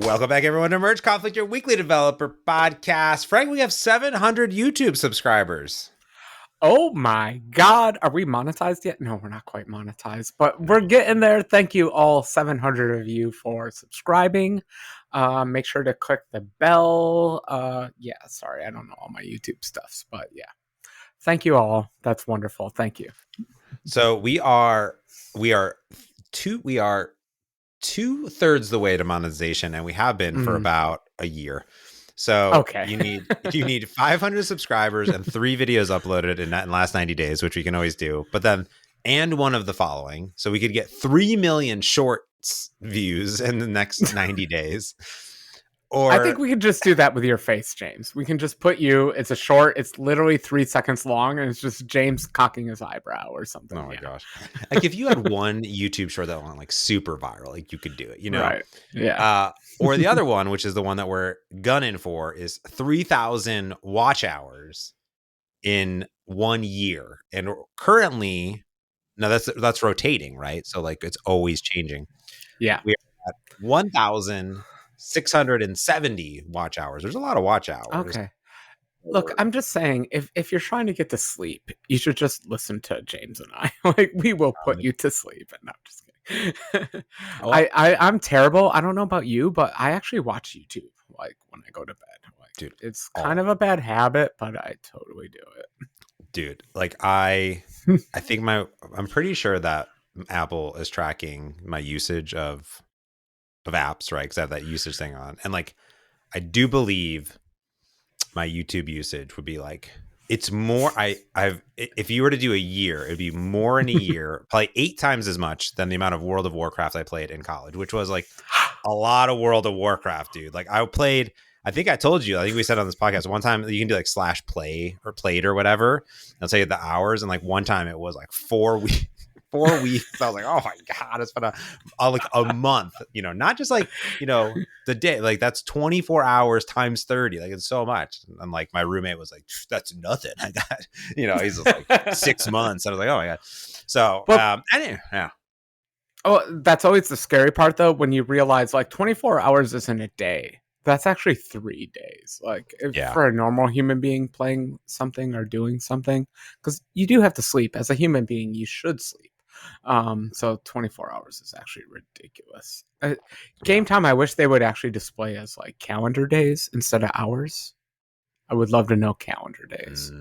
Welcome back, everyone, to Merge Conflict, your weekly developer podcast. Frank, we have 700 YouTube subscribers. Oh my God. Are we monetized yet? No, we're not quite monetized, but we're getting there. Thank you all 700 of you for subscribing. Make sure to click the bell. Sorry, I don't know all my YouTube stuffs, but yeah. Thank you all. That's wonderful. Thank you. So we are 2/3 the way to monetization, and we have been for about a year. So okay. you need 500 subscribers and 3 videos uploaded in the last 90 days, which we can always do. But then and one of the following, so we could get 3 million shorts views in the next 90 days. Or I think we could just do that with your face, James. We can just put you. It's a short. It's literally 3 seconds long, and it's just James cocking his eyebrow or something. Oh my gosh! Like if you had one YouTube short that went like super viral, like you could do it, you know? Right? Yeah. Or the other one, which is the one that we're gunning for, is 3,000 watch hours in 1 year, and currently, now that's rotating, right? So like it's always changing. Yeah. We are at 1,670 watch hours. There's a lot of watch hours. Okay. Look, I'm just saying, if you're trying to get to sleep, you should just listen to James and I. Like, we will put you to sleep. And no, I'm just kidding. I'm terrible. I don't know about you, but I actually watch YouTube like when I go to bed. Like, dude, it's kind of a bad habit, but I totally do it. Dude, like I think I'm pretty sure that Apple is tracking my usage of apps, right? Because I have that usage thing on, and like I do believe my YouTube usage would be like, it's more. If you were to do a year, it'd be more in a year, probably 8 times as much than the amount of World of Warcraft I played in college, which was like a lot of World of Warcraft, dude. Like I think I told you, I think we said on this podcast one time, you can do like /play or played or whatever. I'll tell you the hours. And like one time it was like 4 weeks. 4 weeks. I was like, oh my God, it's been like a month, not just like, the day, like that's 24 hours times 30. Like it's so much. And like my roommate was like, that's nothing. I got, he's just like 6 months. I was like, oh my God. So, anyway, yeah. Oh, that's always the scary part though, when you realize like 24 hours isn't a day. That's actually 3 days. Like for a normal human being playing something or doing something, because you do have to sleep. As a human being, you should sleep. So 24 hours is actually ridiculous. Game time, I wish they would actually display as like calendar days instead of hours. I would love to know calendar days.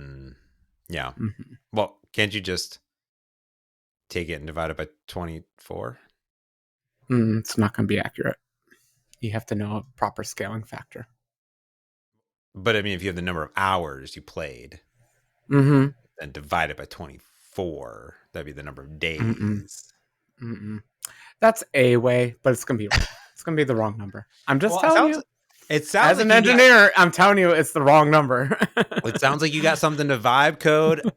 Yeah. Mm-hmm. Well, can't you just take it and divide it by 24? It's not going to be accurate. You have to know a proper scaling factor. But I mean, if you have the number of hours you played, then divide it by 24, that'd be the number of days. That's a way, but it's gonna be wrong. It's gonna be the wrong number. I'm just telling you. It sounds as an engineer, I'm telling you, it's the wrong number. It sounds like you got something to vibe code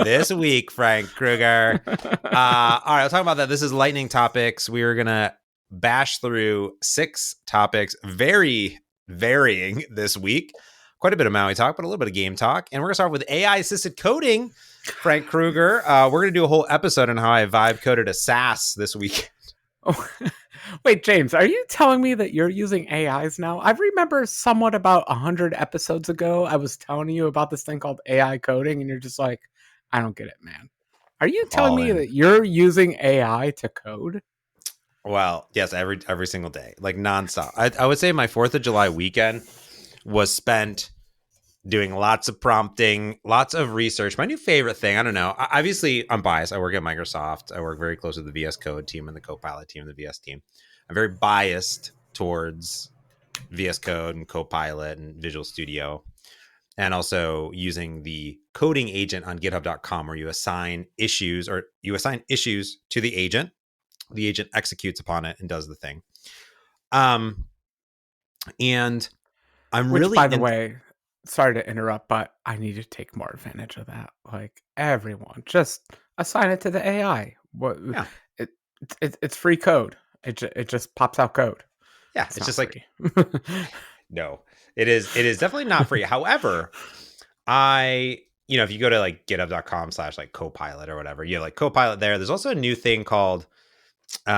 this week, Frank Kruger. All right, I'll talk about that. This is lightning topics. We are gonna bash through 6 topics, very varying this week. Quite a bit of Maui talk, but a little bit of game talk. And we're gonna start with AI assisted coding. Frank Kruger, we're going to do a whole episode on how I vibe coded a SaaS this week. Oh, wait, James, are you telling me that you're using AIs now? I remember somewhat about 100 episodes ago, I was telling you about this thing called AI coding, and you're just like, I don't get it, man. Are you telling me that you're using AI to code? Well, yes, every single day, like nonstop. I would say my 4th of July weekend was spent doing lots of prompting, lots of research. My new favorite thing, I don't know. Obviously, I'm biased. I work at Microsoft. I work very close with the VS Code team and the Copilot team and the VS team. I'm very biased towards VS Code and Copilot and Visual Studio, and also using the coding agent on github.com, where you assign issues to the agent. The agent executes upon it and does the thing. And I'm really, by the way, sorry to interrupt, but I need to take more advantage of that. Like everyone, just assign it to the AI. It's free code. It just pops out code. Yeah, it's just free. Like no, it is definitely not free. However, if you go to like github.com/like Copilot or whatever, you have like Copilot there. There's also a new thing called there's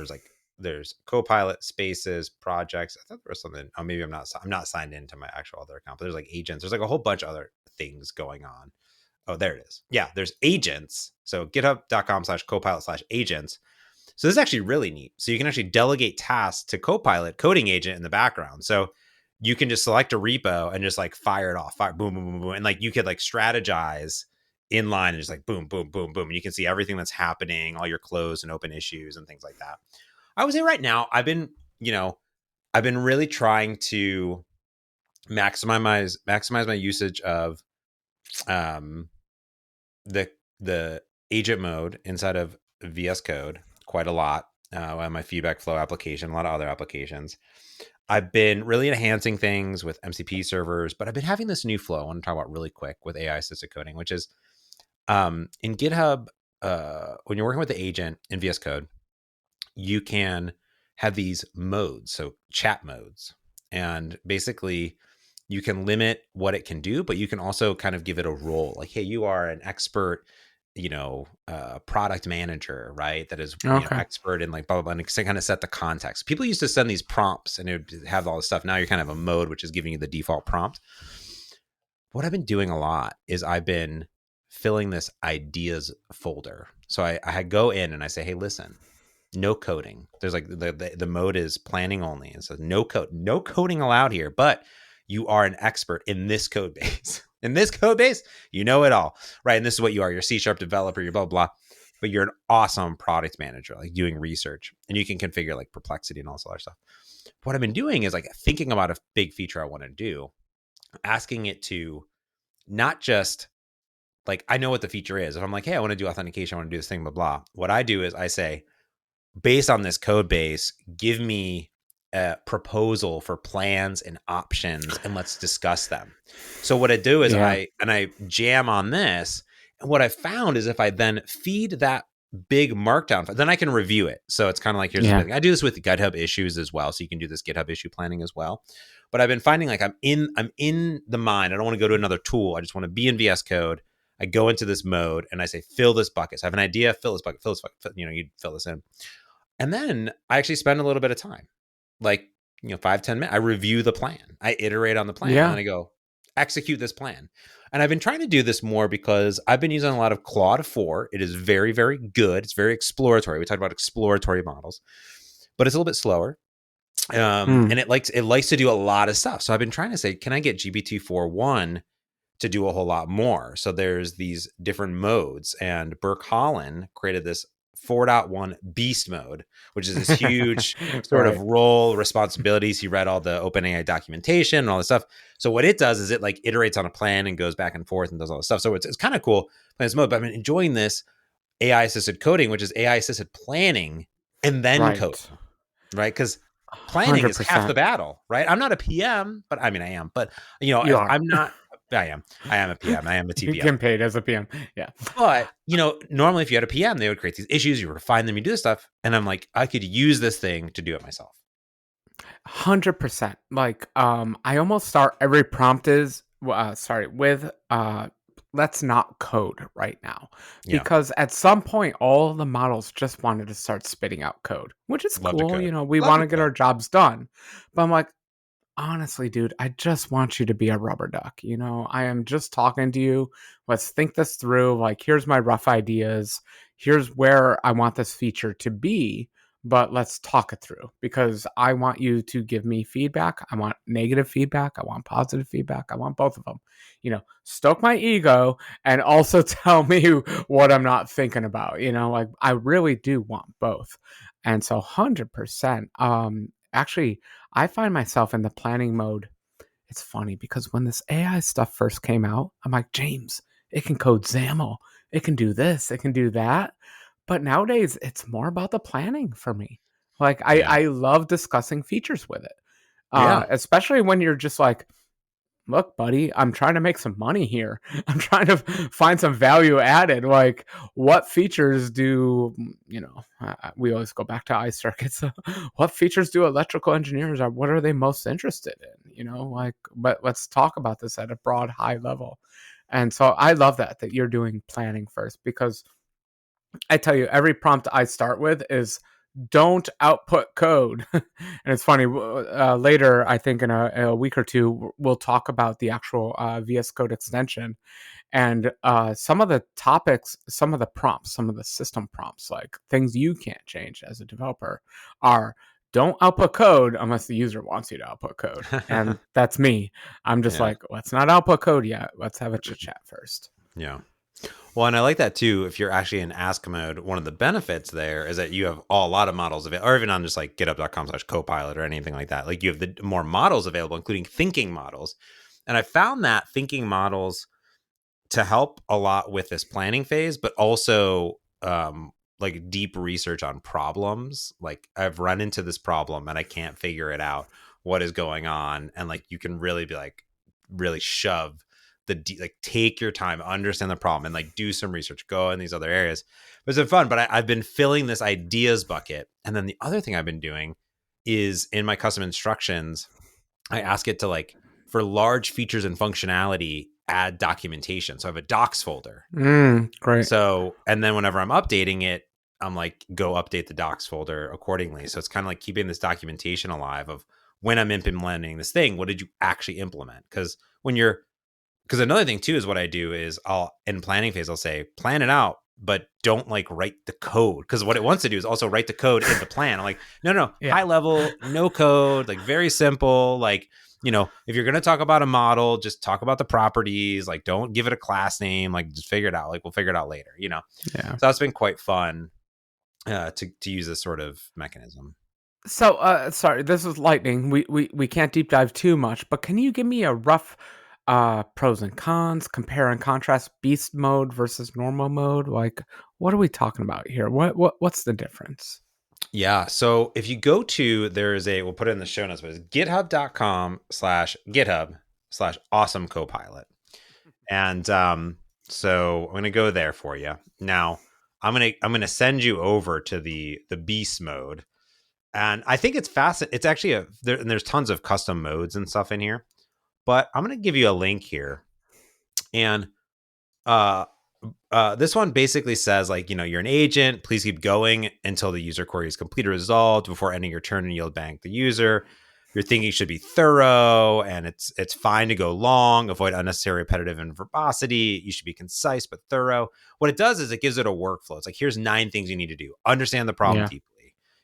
like there's Copilot, Spaces, projects. I thought there was something. Oh, maybe I'm not signed into my actual other account, but there's like agents. There's like a whole bunch of other things going on. Oh, there it is. Yeah, there's agents. So github.com/copilot/agents. So this is actually really neat. So you can actually delegate tasks to Copilot coding agent in the background. So you can just select a repo and just like fire it off, fire, boom, boom, boom, boom. And like you could like strategize in line and just like boom, boom, boom, boom. And you can see everything that's happening, all your closed and open issues and things like that. I would say right now, I've been really trying to maximize my usage of the agent mode inside of VS Code quite a lot. My feedback flow application, a lot of other applications. I've been really enhancing things with MCP servers, but I've been having this new flow I want to talk about really quick with AI assisted coding, which is in GitHub, when you're working with the agent in VS Code, you can have these modes, so chat modes. And basically, you can limit what it can do, but you can also kind of give it a role. Like, hey, you are an expert, product manager, right? That is expert in like blah, blah, blah, and kind of set the context. People used to send these prompts and it would have all this stuff. Now you're kind of a mode, which is giving you the default prompt. What I've been doing a lot is I've been filling this ideas folder. So I go in and I say, hey, listen, no coding. There's like the mode is planning only. It says no coding allowed here, but you are an expert in this code base. In this code base, you know it all, right? And this is what you are. You're a C# developer, you're blah, blah, blah, but you're an awesome product manager, like doing research, and you can configure like perplexity and all this other stuff. What I've been doing is like thinking about a big feature I want to do, asking it to not just like, I know what the feature is. If I'm like, hey, I want to do authentication, I want to do this thing, blah, blah. What I do is I say, based on this code base, give me a proposal for plans and options and let's discuss them. So what I do is I jam on this. And what I found is if I then feed that big markdown, then I can review it. So it's kind of like, here's the thing. I do this with GitHub issues as well. So you can do this GitHub issue planning as well. But I've been finding like I'm in the mind. I don't want to go to another tool. I just want to be in VS Code. I go into this mode and I say, fill this bucket. So I have an idea, fill this bucket, you fill this in. And then I actually spend a little bit of time, like, 5-10 minutes. I review the plan. I iterate on the plan. And then I go, execute this plan. And I've been trying to do this more because I've been using a lot of Claude 4. It is very, very good. It's very exploratory. We talked about exploratory models, but it's a little bit slower. And it likes to do a lot of stuff. So I've been trying to say, can I get GPT-4.1 to do a whole lot more? So there's these different modes, and Burke Holland created this 4.1 beast mode, which is this huge sort of role responsibilities. He read all the OpenAI documentation and all this stuff. So what it does is it like iterates on a plan and goes back and forth and does all this stuff. So it's kind of cool playing this mode, but I've been enjoying this AI assisted coding, which is AI assisted planning and then code, right? Because planning 100%. Is half the battle, right? I'm not a PM, but I mean, I am, but I'm not. I am a PM. I am a TPM. You get paid as a PM. Yeah. But, normally if you had a PM, they would create these issues. You would refine them, you do this stuff. And I'm like, I could use this thing to do it myself. 100%. Like, I almost start every prompt with, let's not code right now. Because at some point, all the models just wanted to start spitting out code, which is cool. We want to get our jobs done. But I'm like, honestly, dude, I just want you to be a rubber duck. I am just talking to you. Let's think this through. Like, here's my rough ideas. Here's where I want this feature to be, but let's talk it through because I want you to give me feedback. I want negative feedback. I want positive feedback. I want both of them. Stoke my ego and also tell me what I'm not thinking about. Like, I really do want both. And so 100%. Actually, I find myself in the planning mode. It's funny because when this AI stuff first came out, I'm like, James, it can code XAML. It can do this. It can do that. But nowadays, it's more about the planning for me. Like, I love discussing features with it. Especially when you're just like, look, buddy, I'm trying to make some money here. I'm trying to find some value added. Like, what features do, we always go back to eye circuits. What features do electrical engineers what are they most interested in? But let's talk about this at a broad, high level. And so I love that you're doing planning first, because I tell you, every prompt I start with is don't output code. And it's funny, later, I think in a week or two, we'll talk about the actual VS Code extension. And some of the topics, some of the prompts, some of the system prompts, like things you can't change as a developer, are don't output code unless the user wants you to output code. And that's me. I'm just like, let's not output code yet. Let's have a chit chat first. Yeah. Well, and I like that too. If you're actually in ask mode, one of the benefits there is that you have a lot of models available, or even on just like github.com/copilot or anything like that. Like you have the more models available, including thinking models. And I found that thinking models to help a lot with this planning phase, but also like deep research on problems. Like I've run into this problem and I can't figure it out. What is going on? And like you can really be like, really shove like take your time, understand the problem, and like do some research, go in these other areas. But it's been fun. But I've been filling this ideas bucket. And then the other thing I've been doing is in my custom instructions, I ask it to like, for large features and functionality, add documentation. So I have a docs folder. Great. So, and then whenever I'm updating it, I'm like, go update the docs folder accordingly. So it's kind of like keeping this documentation alive of when I'm implementing this thing, what did you actually implement? Because another thing too is what I do is in planning phase, I'll say, plan it out, but don't like write the code. Because what it wants to do is also write the code in the plan. I'm like, no, high level, no code, like very simple. Like, if you're going to talk about a model, just talk about the properties. Like, don't give it a class name. Like, just figure it out. Like, we'll figure it out later, Yeah. So that's been quite fun to use this sort of mechanism. So, sorry, this is lightning. We can't deep dive too much, but can you give me a rough pros and cons, compare and contrast beast mode versus normal mode? Like, what are we talking about here? What's the difference? Yeah. So if you go to, we'll put it in the show notes, but it's github.com/github/awesome copilot. And so I'm going to go there for you. Now I'm going to send you over to the beast mode. And I think it's fascinating. It's actually there's tons of custom modes and stuff in here, but I'm going to give you a link here. And this one basically says, like, you're an agent. Please keep going until the user query is completely resolved before ending your turn and yield bank the user. Your thinking should be thorough, and it's fine to go long. Avoid unnecessary repetitive and verbosity. You should be concise but thorough. What it does is it gives it a workflow. It's like, here's 9 things you need to do. Understand the problem deeply.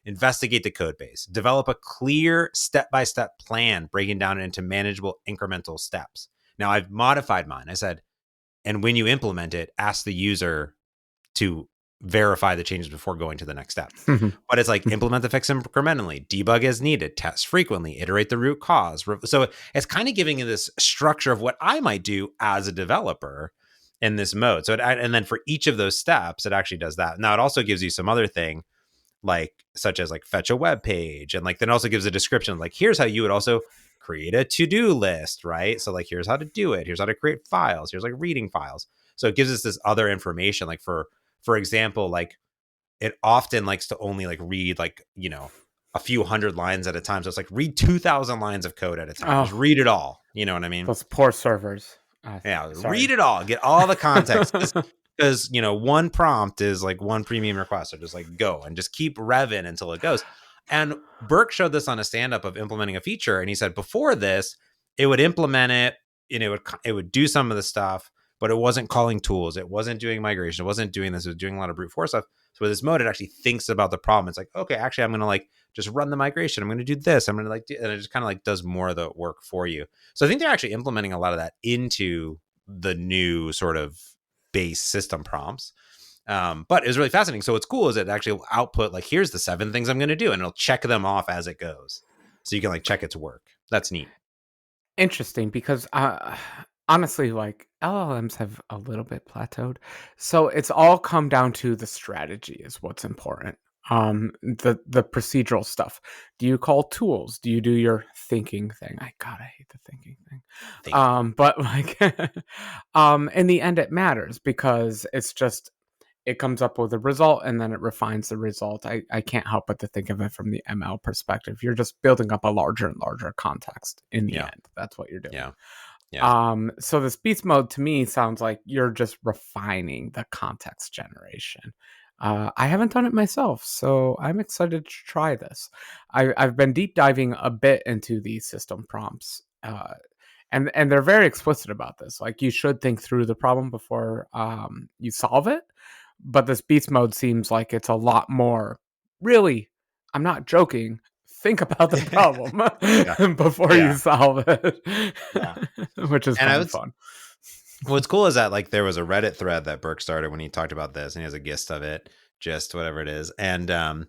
Investigate the code base. Develop a clear step-by-step plan, breaking down into manageable incremental steps. Now, I've modified mine. I said, and when you implement it, ask the user to verify the changes before going to the next step. But it's like, implement the fix incrementally, debug as needed, test frequently, iterate the root cause. So it's kind of giving you this structure of what I might do as a developer in this mode. So and then for each of those steps, it actually does that. Now it also gives you some other thing, such as like fetch a web page, and like then also gives a description, like, here's how you would also create a to-do list, right? So like, here's how to do it. Here's how to create files. Here's like reading files. So it gives us this other information, like for example, like it often likes to only like read like, a few hundred lines at a time. So it's like, read 2,000 lines of code at a time. Just read it all. You know what I mean? Those poor servers. Read it all. Get all the context. Because, one prompt is like one premium request. So just like go and just keep revving until it goes. And Burke showed this on a stand-up of implementing a feature. And he said before this, it would implement it, and it would do some of the stuff, but it wasn't calling tools. It wasn't doing migration. It wasn't doing this. It was doing a lot of brute force stuff. So with this mode, it actually thinks about the problem. It's like, okay, actually, I'm going to like just run the migration. I'm going to do this. I'm going to like and it just kind of like does more of the work for you. So I think they're actually implementing a lot of that into the new sort of base system prompts. But it was really fascinating. So what's cool is it actually will output like, here's the 7 things I'm going to do, and it'll check them off as it goes. So you can like check its work. That's neat. Interesting, because honestly, like, LLMs have a little bit plateaued. So it's all come down to the strategy is what's important. The procedural stuff. Do you call tools? Do you do your thinking thing? I hate the thinking thing. But like, in the end, it matters, because it's just, it comes up with a result and then it refines the result. I can't help but to think of it from the ML perspective. You're just building up a larger and larger context in the end. That's what you're doing. So this beast mode to me sounds like you're just refining the context generation. I haven't done it myself, so I'm excited to try this. I've been deep diving a bit into the system prompts, and they're very explicit about this. Like, you should think through the problem before you solve it. But this beast mode seems like it's a lot more. Really, I'm not joking. Think about the problem Yeah. before you Yeah. solve it, Yeah. which is And kind of fun. what's cool is that like there was a Reddit thread that Burke started when he talked about this, and he has a gist of it, just whatever it is, and and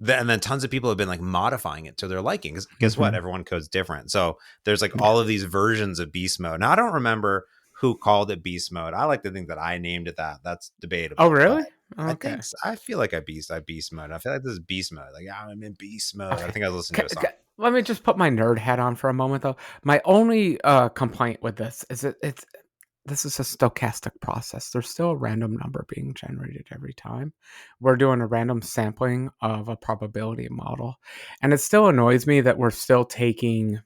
then tons of people have been like modifying it to their liking. Because guess what? Everyone codes different, so there's like all of these versions of beast mode. Now I don't remember who called it beast mode. I like to think that I named it that. That's debatable. Oh, really? Okay. I feel like I beast mode. I feel like this is beast mode. Like, yeah, I'm in beast mode. Okay. I think I was listening to a song. Let me just put my nerd hat on for a moment, though. My only complaint with this is this is a stochastic process. There's still a random number being generated every time. We're doing a random sampling of a probability model. And it still annoys me that we're still taking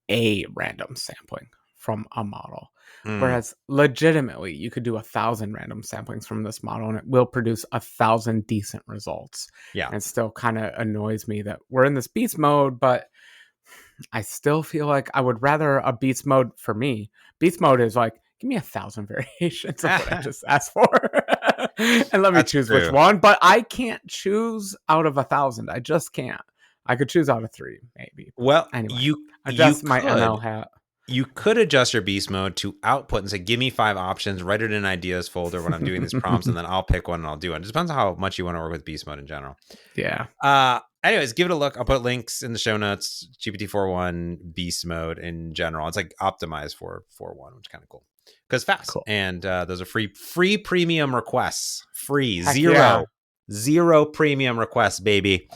a random sampling from a model. Whereas legitimately, you could do 1,000 random samplings from this model and it will produce 1,000 decent results. Yeah. And it still kind of annoys me that we're in this beast mode, but I still feel like I would rather a beast mode for me. Beast mode is like, give me 1,000 variations of what I just asked for. And let me choose which one. But I can't choose out of 1,000. I just can't. I could choose out of 3, maybe. Well, anyway, adjust my ML hat. You could adjust your beast mode to output and say, give me 5 options, write it in ideas folder when I'm doing these prompts, and then I'll pick one and I'll do it. It depends on how much you want to work with beast mode in general. Yeah. Anyways, give it a look. I'll put links in the show notes. GPT-4.1 beast mode in general. It's like optimized for 4.1, which is kind of cool because fast. Cool. And those are free premium requests. Free. Zero premium requests, baby.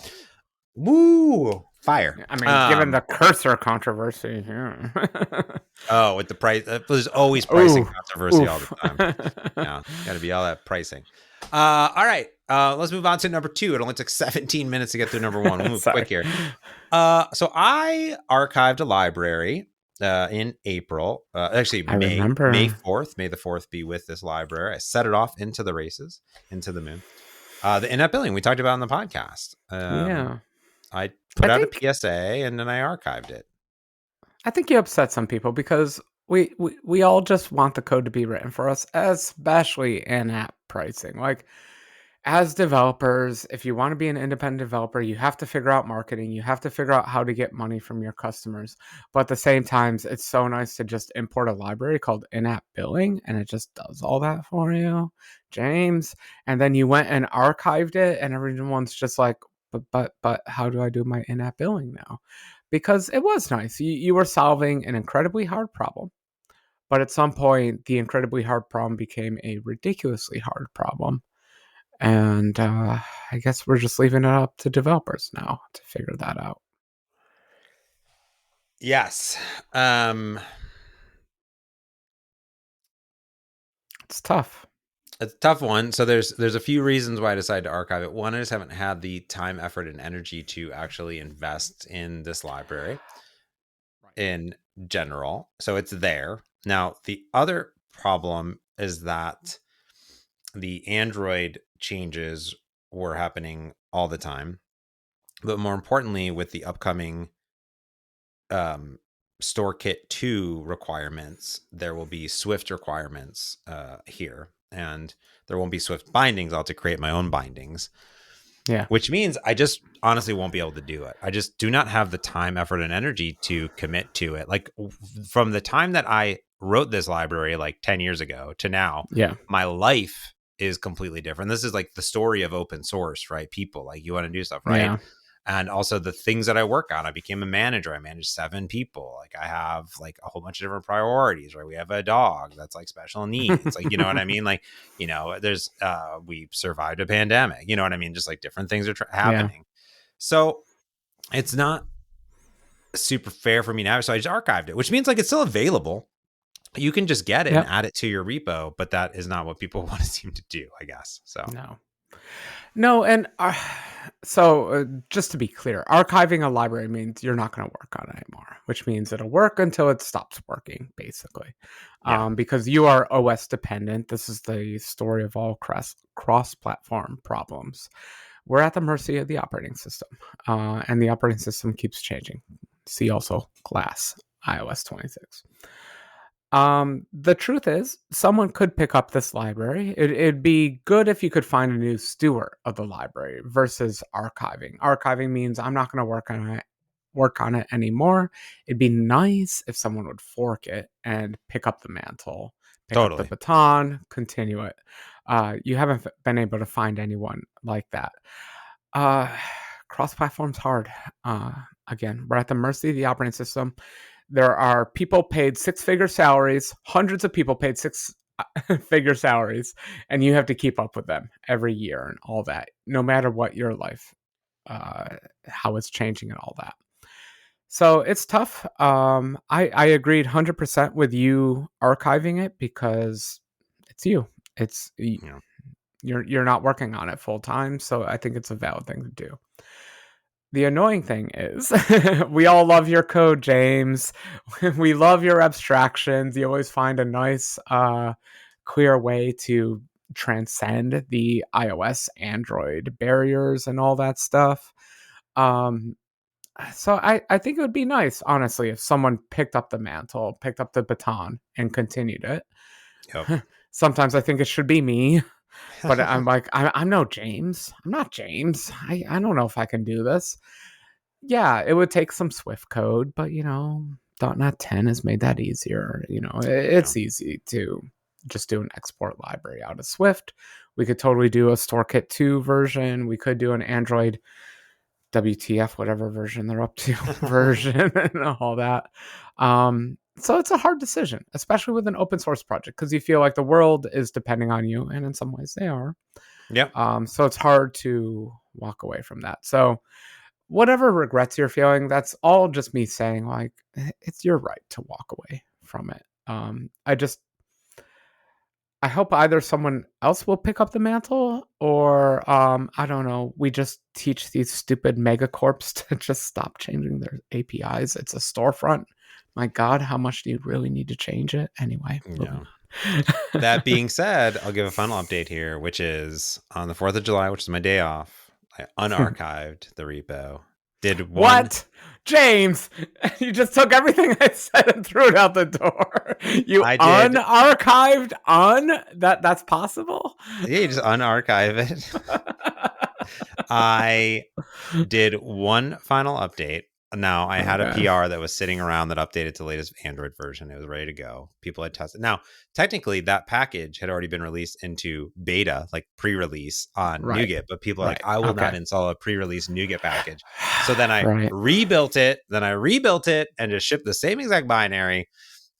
Woo! Fire. I mean, given the cursor controversy here. Oh, with the price. There's always pricing controversy all the time. Yeah, got to be all that pricing. All right. Let's move on to number 2. It only took 17 minutes to get through number 1. We'll move quick here. So I archived a library in April. Actually, May 4th. May the 4th be with this library. I set it off into the races, into the moon. The in-app billing we talked about on the podcast. I put out a PSA and then I archived it. I think you upset some people because we all just want the code to be written for us, especially in-app pricing. Like, as developers, if you want to be an independent developer, you have to figure out marketing. You have to figure out how to get money from your customers. But at the same time, it's so nice to just import a library called in-app billing, and it just does all that for you, James. And then you went and archived it, and everyone's just like, but how do I do my in-app billing now? Because it was nice. You were solving an incredibly hard problem. But at some point, the incredibly hard problem became a ridiculously hard problem. And I guess we're just leaving it up to developers now to figure that out. Yes. It's tough. It's a tough one. So there's a few reasons why I decided to archive it. One, I just haven't had the time, effort, and energy to actually invest in this library in general. So it's there. Now, the other problem is that the Android changes were happening all the time. But more importantly, with the upcoming StoreKit 2 requirements, there will be Swift requirements here. And there won't be Swift bindings. I'll have to create my own bindings. Yeah. Which means I just honestly won't be able to do it. I just do not have the time, effort, and energy to commit to it. Like, from the time that I wrote this library like 10 years ago to now, my life is completely different. This is like the story of open source, right? People, like, you want to do stuff, right? Yeah. And also the things that I work on. I became a manager. I manage 7 people. Like, I have like a whole bunch of different priorities, right? We have a dog that's like special needs. Like, you know what I mean? Like, you know, there's, we survived a pandemic, you know what I mean? Just like different things are happening. Yeah. So it's not super fair for me now. So I just archived it, which means like it's still available. You can just get it and add it to your repo, but that is not what people want to seem to do, I guess. So no. No, and so just to be clear, archiving a library means you're not going to work on it anymore, which means it'll work until it stops working, basically. Yeah, Because you are OS dependent. This is the story of all cross-platform problems. We're at the mercy of the operating system, and the operating system keeps changing. See also Glass, iOS 26. The truth is, someone could pick up this library. It'd be good if you could find a new steward of the library versus archiving. Archiving means I'm not going to work on it anymore. It'd be nice if someone would fork it and pick up the mantle, pick up the totally. baton, continue it. You haven't been able to find anyone like that. Uh, Cross-platform's hard. Again, we're at the mercy of the operating system. There are people paid six-figure salaries, hundreds of people paid six-figure salaries, and you have to keep up with them every year and all that, no matter what your life, how it's changing and all that. So it's tough. I agreed 100% with you archiving it because it's you. It's Yeah. you're not working on it full time, so I think it's a valid thing to do. The annoying thing is, we all love your code, James. We love your abstractions. You always find a nice, clear way to transcend the iOS, Android barriers and all that stuff. Um, so I think it would be nice, honestly, if someone picked up the mantle, picked up the baton, and continued it. Yep. Sometimes I think it should be me. But I'm like, I'm no James. I'm not James. I don't know if I can do this. Yeah, it would take some Swift code, but .NET 10 has made that easier. It's easy to just do an export library out of Swift. We could totally do a StoreKit 2 version. We could do an Android WTF, whatever version they're up to, version and all that. So it's a hard decision, especially with an open source project, because you feel like the world is depending on you, and in some ways they are. Yep. So it's hard to walk away from that. So whatever regrets you're feeling, that's all just me saying, like, it's your right to walk away from it. I hope either someone else will pick up the mantle, or I don't know, we just teach these stupid megacorps to just stop changing their APIs. It's a storefront. My God, how much do you really need to change it? Anyway. Yeah. That being said, I'll give a final update here, which is on the 4th of July, which is my day off. I unarchived the repo. What? James, you just took everything I said and threw it out the door. You unarchived that's possible? Yeah, you just unarchive it. I did one final update. Now, I had a PR that was sitting around that updated to the latest Android version. It was ready to go. People had tested. Now, technically, that package had already been released into beta, like pre-release on NuGet. But people are like, I will not install a pre-release NuGet package. So then I rebuilt it. Then I rebuilt it and just shipped the same exact binary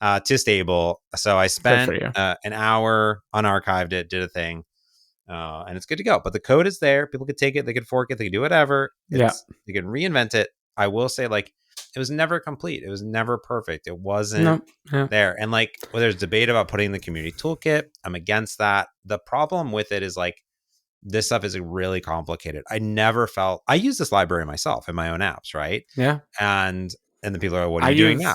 to stable. So I spent an hour, unarchived it, did a thing. And it's good to go. But the code is there. People could take it. They could fork it. They could do whatever. They can reinvent it. I will say, like, it was never complete. It was never perfect. It wasn't there. And like, there's debate about putting the community toolkit. I'm against that. The problem with it is, like, this stuff is really complicated. I use this library myself in my own apps, right? Yeah. And the people are, what are you doing now?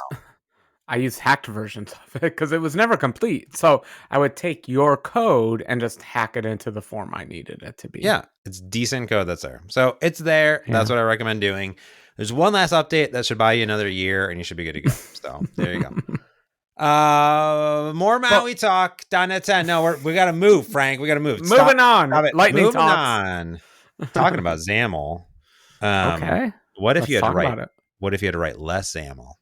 I use hacked versions of it because it was never complete. So I would take your code and just hack it into the form I needed it to be. Yeah, it's decent code that's there. So it's there. Yeah. That's what I recommend doing. There's one last update that should buy you another year, and you should be good to go. So there you go. More Maui talk. .NET 10. No, we got to move, Frank. We got to move. Moving on. Lightning moving talks. on. Talking about XAML. Okay. What if you had to write? What if you had to write less XAML?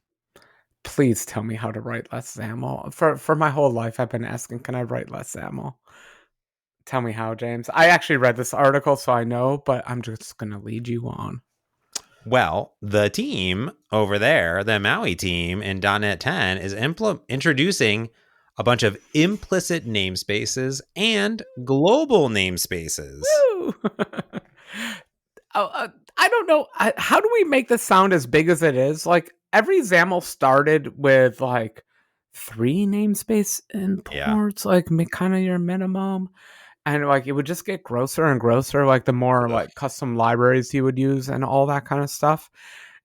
Please tell me how to write less XAML. For my whole life, I've been asking, can I write less XAML? Tell me how, James. I actually read this article, so I know, but I'm just going to lead you on. Well, the team over there, the Maui team in .NET 10 is introducing a bunch of implicit namespaces and global namespaces. Woo! I don't know. How do we make this sound as big as it is? Like, every XAML started with like 3 namespace imports, like kind of your minimum. And like it would just get grosser and grosser, like the more like custom libraries you would use and all that kind of stuff.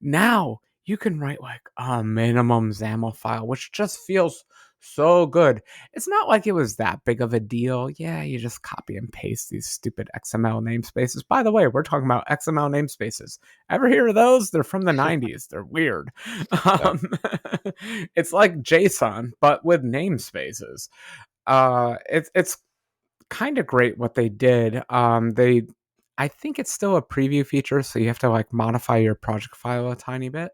Now you can write like a minimum XAML file, which just feels so good. It's not like it was that big of a deal. Yeah, you just copy and paste these stupid XML namespaces. By the way, we're talking about XML namespaces. Ever hear of those? They're from the 90s. They're weird. Um, it's like JSON, but with namespaces. It's kind of great what they did. I think it's still a preview feature, so you have to like modify your project file a tiny bit.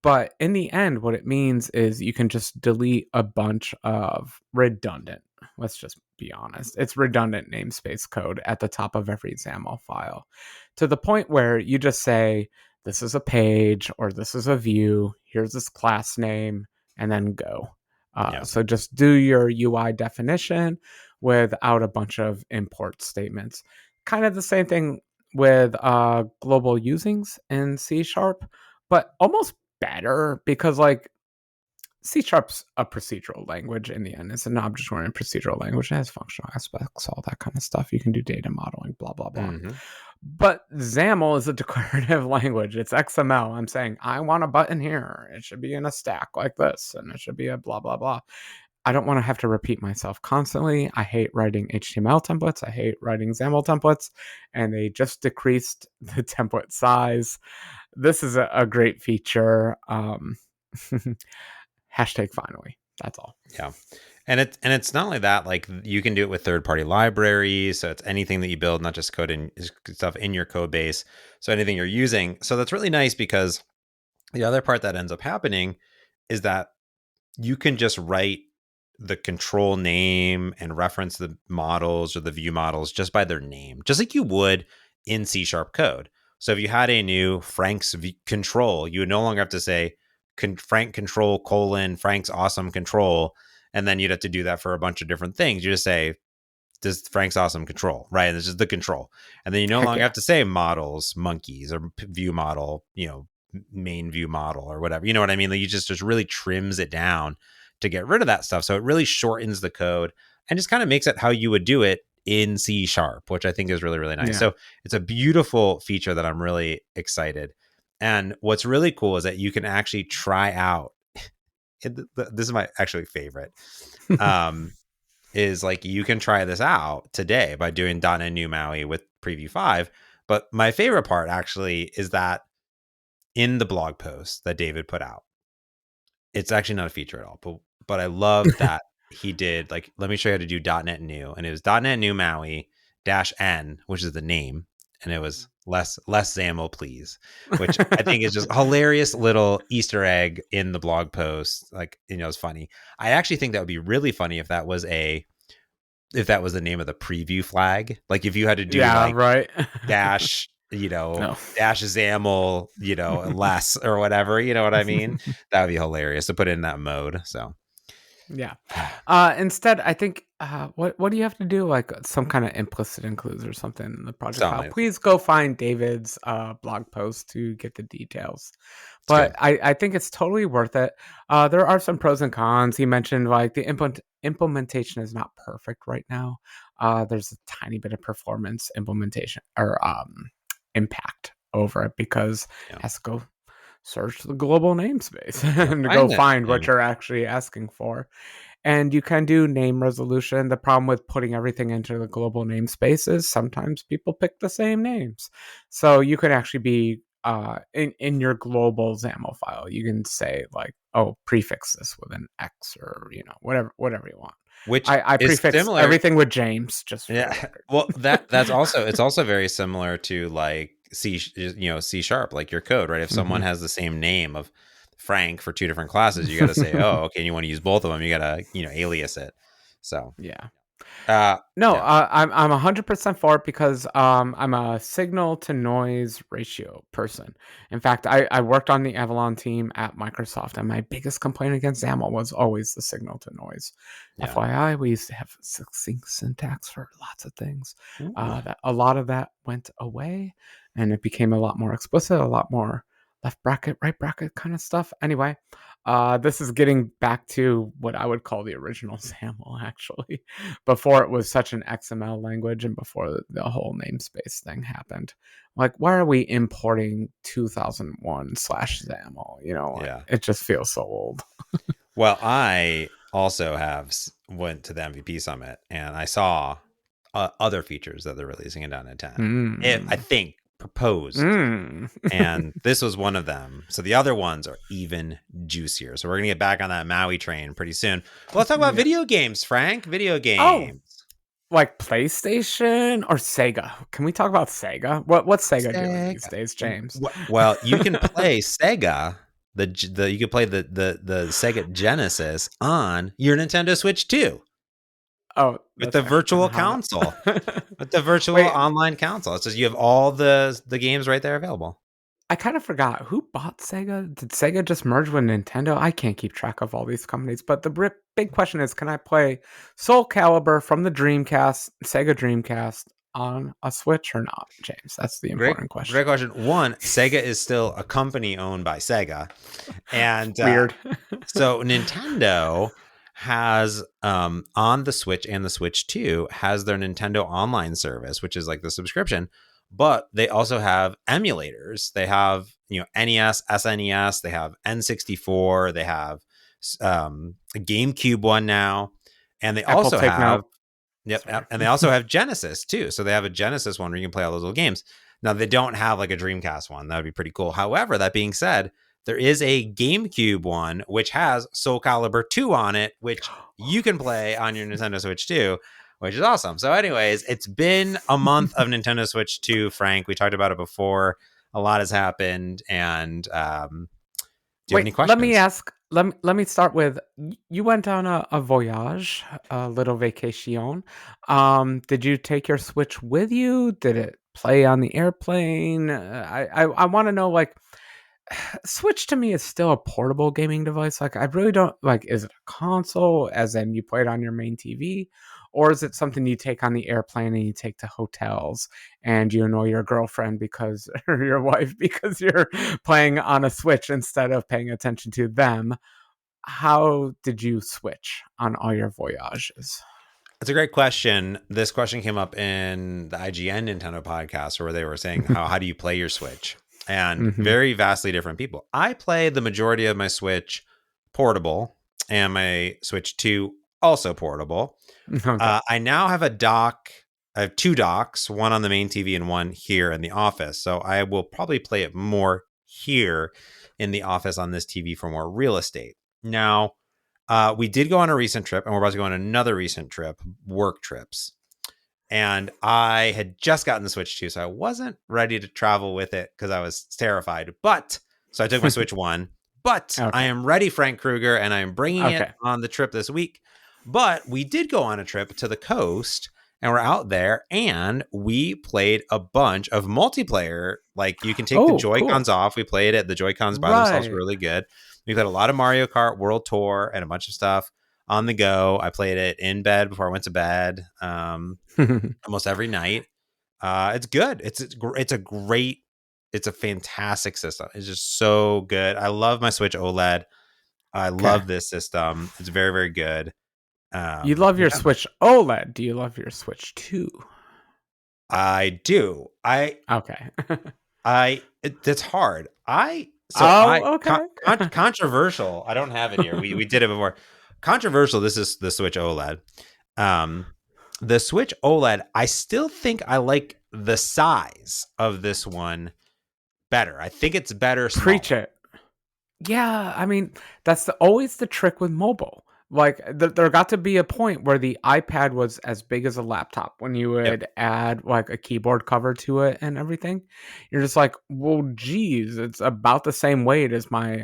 But in the end, what it means is you can just delete a bunch of redundant, let's just be honest, it's redundant namespace code at the top of every XAML file, to the point where you just say, this is a page or this is a view, here's this class name, and then go. So just do your UI definition without a bunch of import statements. Kind of the same thing with global usings in C Sharp, but almost better because like C Sharp's a procedural language in the end. It's an object-oriented procedural language. It has functional aspects, all that kind of stuff. You can do data modeling, blah, blah, blah. Mm-hmm. But XAML is a declarative language. It's XML. I'm saying, I want a button here. It should be in a stack like this, and it should be a blah, blah, blah. I don't want to have to repeat myself constantly. I hate writing HTML templates. I hate writing XAML templates, and they just decreased the template size. This is a great feature. Hashtag finally. That's all. Yeah. And it's not only that, like you can do it with third-party libraries. So it's anything that you build, not just code and stuff in your code base. So anything you're using. So that's really nice, because the other part that ends up happening is that you can just write the control name and reference the models or the view models just by their name, just like you would in C# code. So if you had a new Frank's control, you would no longer have to say Frank control : Frank's awesome control. And then you'd have to do that for a bunch of different things. You just say, this Frank's awesome control, right? And this is the control. And then you no longer have to say models, monkeys, or view model, main view model or whatever. You know what I mean? Like you just really trims it down to get rid of that stuff. So it really shortens the code and just kind of makes it how you would do it in C#, which I think is really, really nice. Yeah. So it's a beautiful feature that I'm really excited. And what's really cool is that you can actually try out. This is my actually favorite. Is like you can try this out today by doing .NET New MAUI with Preview 5. But my favorite part actually is that in the blog post that David put out, it's actually not a feature at all. But I love that he did, like, let me show you how to do .NET New. And it was .NET New MAUI -N, which is the name. And it was less XAML, please, which I think is just a hilarious little Easter egg in the blog post. Like, it's funny. I actually think that would be really funny if that was the name of the preview flag. Like if you had to do right. dash, dash XAML, less or whatever, you know what I mean? That would be hilarious to put in that mode. So yeah. Instead, I think what do you have to do? Like some kind of implicit includes or something in the project file. Please go find David's blog post to get the details. But I think it's totally worth it. There are some pros and cons. He mentioned like the implementation is not perfect right now. There's a tiny bit of performance implementation or impact over it because it has to go search the global namespace and go find what you're actually asking for. And you can do name resolution. The problem with putting everything into the global namespace is sometimes people pick the same names. So you could actually be in your global XAML file, you can say like, oh, prefix this with an X or whatever you want. Which I prefix similar. Everything with James. Just well, that's also it's also very similar to like C#, like your code, right? If someone has the same name of Frank for two different classes, you got to say, oh, okay, you want to use both of them, you got to alias it. So yeah. I'm 100% for it because I'm a signal to noise ratio person. In fact, I worked on the Avalon team at Microsoft, and my biggest complaint against XAML was always the signal to noise. FYI, we used to have succinct syntax for lots of things. A lot of that went away, and it became a lot more explicit, a lot more left bracket, right bracket kind of stuff. Anyway, This is getting back to what I would call the original XAML, actually, before it was such an XML language and before the whole namespace thing happened. Like, why are we importing 2001 slash XAML? You know, like, Yeah. it just feels so old. Well, I also went to the MVP summit and I saw other features that they're releasing in .NET 10. I think proposed, and this was one of them. So the other ones are even juicier. So we're gonna get back on that Maui train pretty soon. But let's talk about video games, Frank. Video games. Like PlayStation or Sega? Can we talk about Sega? What's Sega doing these days, James? Well, you can play Sega. You can play the Sega Genesis on your Nintendo Switch too. Oh, with the virtual console, with the virtual online console. It says you have all the games right there available. I kind of forgot who bought Sega. Did Sega just merge with Nintendo? I can't keep track of all these companies. But the big question is, can I play Soul Calibur from the Dreamcast, Sega Dreamcast, on a Switch or not, James? That's the important question. Great question. One, Sega is still a company owned by Sega, and weird. So Nintendo has on the Switch and the Switch 2 has their Nintendo Online service, which is like the subscription, but they also have emulators. They have, NES, SNES, they have N64, they have a GameCube one now, and they Apple also have Sorry. and they also have Genesis too. So they have a Genesis one where you can play all those little games. Now they don't have like a Dreamcast one. That would be pretty cool. However, that being said, there is a GameCube one which has Soul Calibur 2 on it, which you can play on your Nintendo Switch 2, which is awesome. So anyways, it's been a month of Nintendo Switch 2, Frank. We talked about it before. A lot has happened. And do you have any questions? Let me ask. Let me start with, you went on a voyage, a little vacation. Did you take your Switch with you? Did it play on the airplane? I want to know, like, Switch to me is still a portable gaming device. Like, I really don't like, is it a console as in you play it on your main TV, or is it something you take on the airplane and you take to hotels and you annoy your girlfriend or your wife because you're playing on a Switch instead of paying attention to them? How did you switch on all your voyages? That's a great question. This question came up in the IGN Nintendo podcast where they were saying, how do you play your Switch? And very vastly different people. I play the majority of my Switch portable and my Switch 2 also portable. Okay. I now have a dock. I have two docks, one on the main TV and one here in the office. So I will probably play it more here in the office on this TV for more real estate. Now, we did go on a recent trip, and we're about to go on another recent trip, work trips. And I had just gotten the Switch 2, so I wasn't ready to travel with it because I was terrified. So I took my Switch 1. But okay. I am ready, Frank Kruger, and I am bringing it on the trip this week. But we did go on a trip to the coast, and we're out there, and we played a bunch of multiplayer. Like, you can take the Joy-Cons off. We played it. The Joy-Cons by themselves were really good. We played a lot of Mario Kart World Tour and a bunch of stuff on the go. I played it in bed before I went to bed almost every night. It's good. It's a fantastic system. It's just so good. I love my Switch OLED. I love this system. It's very, very good. You love your Switch OLED. Do you love your Switch 2? I do. It's hard. Controversial. I don't have it here. We did it before. Controversial. This is the Switch OLED. The Switch OLED, I still think I like the size of this one better. I think it's better. Preach it. Yeah, I mean, that's always the trick with mobile. Like, there got to be a point where the iPad was as big as a laptop when you would add like a keyboard cover to it and everything. You're just like, well, geez, it's about the same weight as my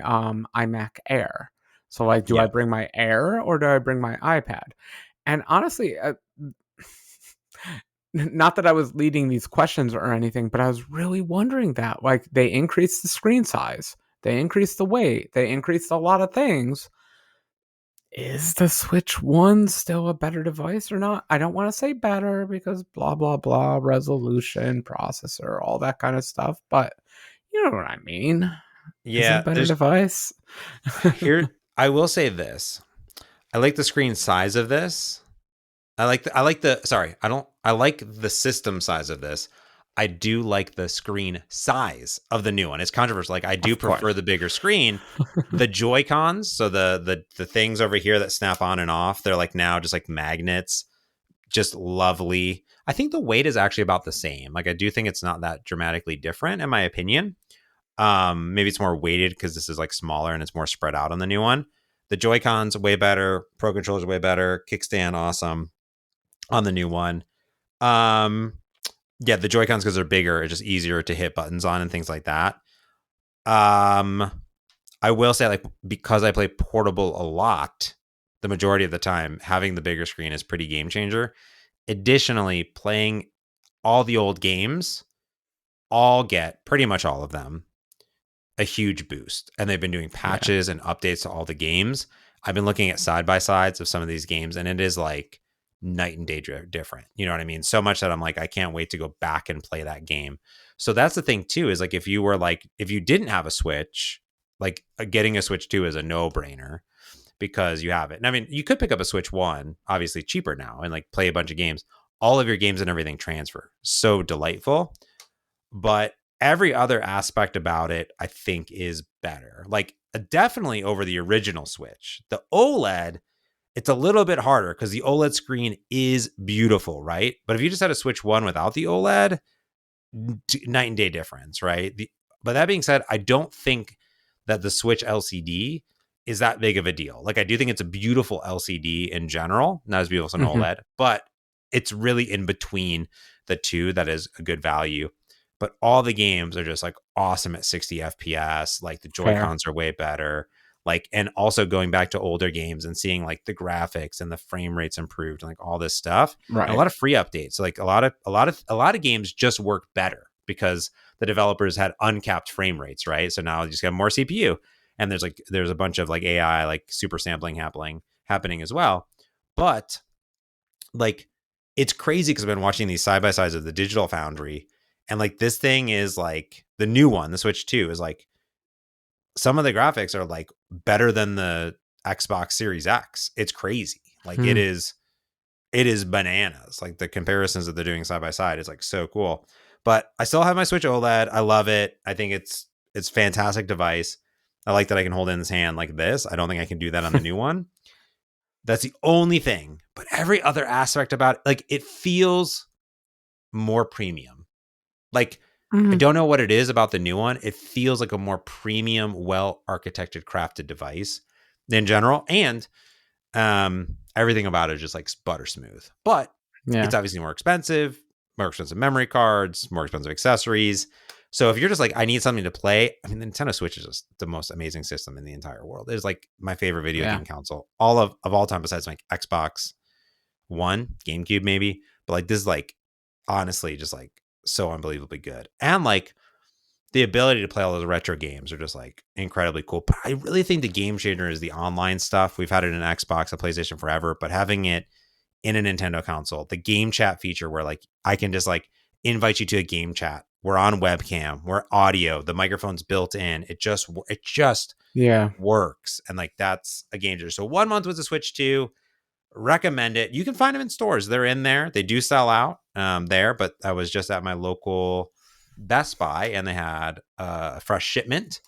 iMac Air. So, like, do I bring my Air or do I bring my iPad? And honestly, not that I was leading these questions or anything, but I was really wondering that. Like, they increased the screen size, they increased the weight, they increased a lot of things. Is the Switch 1 still a better device or not? I don't want to say better because blah, blah, blah, resolution, processor, all that kind of stuff. But you know what I mean. Yeah. Is it a better device? Here, I will say this. I like the screen size of this. I like the system size of this. I do like the screen size of the new one. It's controversial. Like I do Of prefer course. the bigger screen. The Joy-Cons, so the things over here that snap on and off, they're like now just like magnets. Just lovely. I think the weight is actually about the same. Like I do think it's not that dramatically different in my opinion. Maybe it's more weighted because this is like smaller and it's more spread out on the new one. The Joy-Cons way better. Pro controllers way better. Kickstand awesome on the new one. Um, yeah, the Joy-Cons because they're bigger, it's just easier to hit buttons on and things like that. I will say, like, because I play portable a lot, the majority of the time, having the bigger screen is pretty game changer. Additionally, playing all the old games, pretty much all of them, a huge boost. And they've been doing patches and updates to all the games. I've been looking at side by sides of some of these games, and it is like night and day different. You know what I mean? So much that I'm like, I can't wait to go back and play that game. So that's the thing too, is like if you didn't have a Switch, like getting a Switch 2 is a no-brainer because you have it. And I mean, you could pick up a Switch 1, obviously cheaper now, and like play a bunch of games. All of your games and everything transfer. So delightful. But every other aspect about it, I think, is better. Like definitely over the original Switch. The OLED, it's a little bit harder because the OLED screen is beautiful, right? But if you just had a Switch 1 without the OLED, night and day difference, right? But that being said, I don't think that the Switch LCD is that big of a deal. Like I do think it's a beautiful LCD in general, not as beautiful as an OLED, but it's really in between the two that is a good value. But all the games are just like awesome at 60 FPS. Like the Joy-Cons are way better. Like, and also going back to older games and seeing like the graphics and the frame rates improved and like all this stuff. Right. And a lot of free updates. Like a lot of games just work better because the developers had uncapped frame rates, right? So now you just got more CPU. And there's a bunch of like AI, like super sampling happening as well. But like it's crazy because I've been watching these side by sides of the Digital Foundry, and like this thing is like the new one, the Switch 2 is like some of the graphics are like better than the Xbox Series X. It's crazy. Like it is bananas. Like the comparisons that they're doing side by side is like so cool. But I still have my Switch OLED. I love it. I think it's fantastic device. I like that I can hold it in this hand like this. I don't think I can do that on the new one. That's the only thing. But every other aspect about it, like it feels more premium. Like I don't know what it is about the new one. It feels like a more premium, well architected, crafted device in general. And everything about it is just like butter smooth. But it's obviously more expensive memory cards, more expensive accessories. So if you're just like, I need something to play, I mean, the Nintendo Switch is just the most amazing system in the entire world. It's like my favorite video game console of all time, besides like Xbox One, GameCube maybe. But like this is like honestly just like so unbelievably good. And like the ability to play all those retro games are just like incredibly cool. But I really think the game changer is the online stuff. We've had it in Xbox, a PlayStation forever, but having it in a Nintendo console, the game chat feature where like I can just like invite you to a game chat. We're on webcam, we're audio, the microphone's built in. It just works. And like that's a game changer. So 1 month with the Switch 2. Recommend it. You can find them in stores. They're in there. They do sell out there, but I was just at my local Best Buy and they had a fresh shipment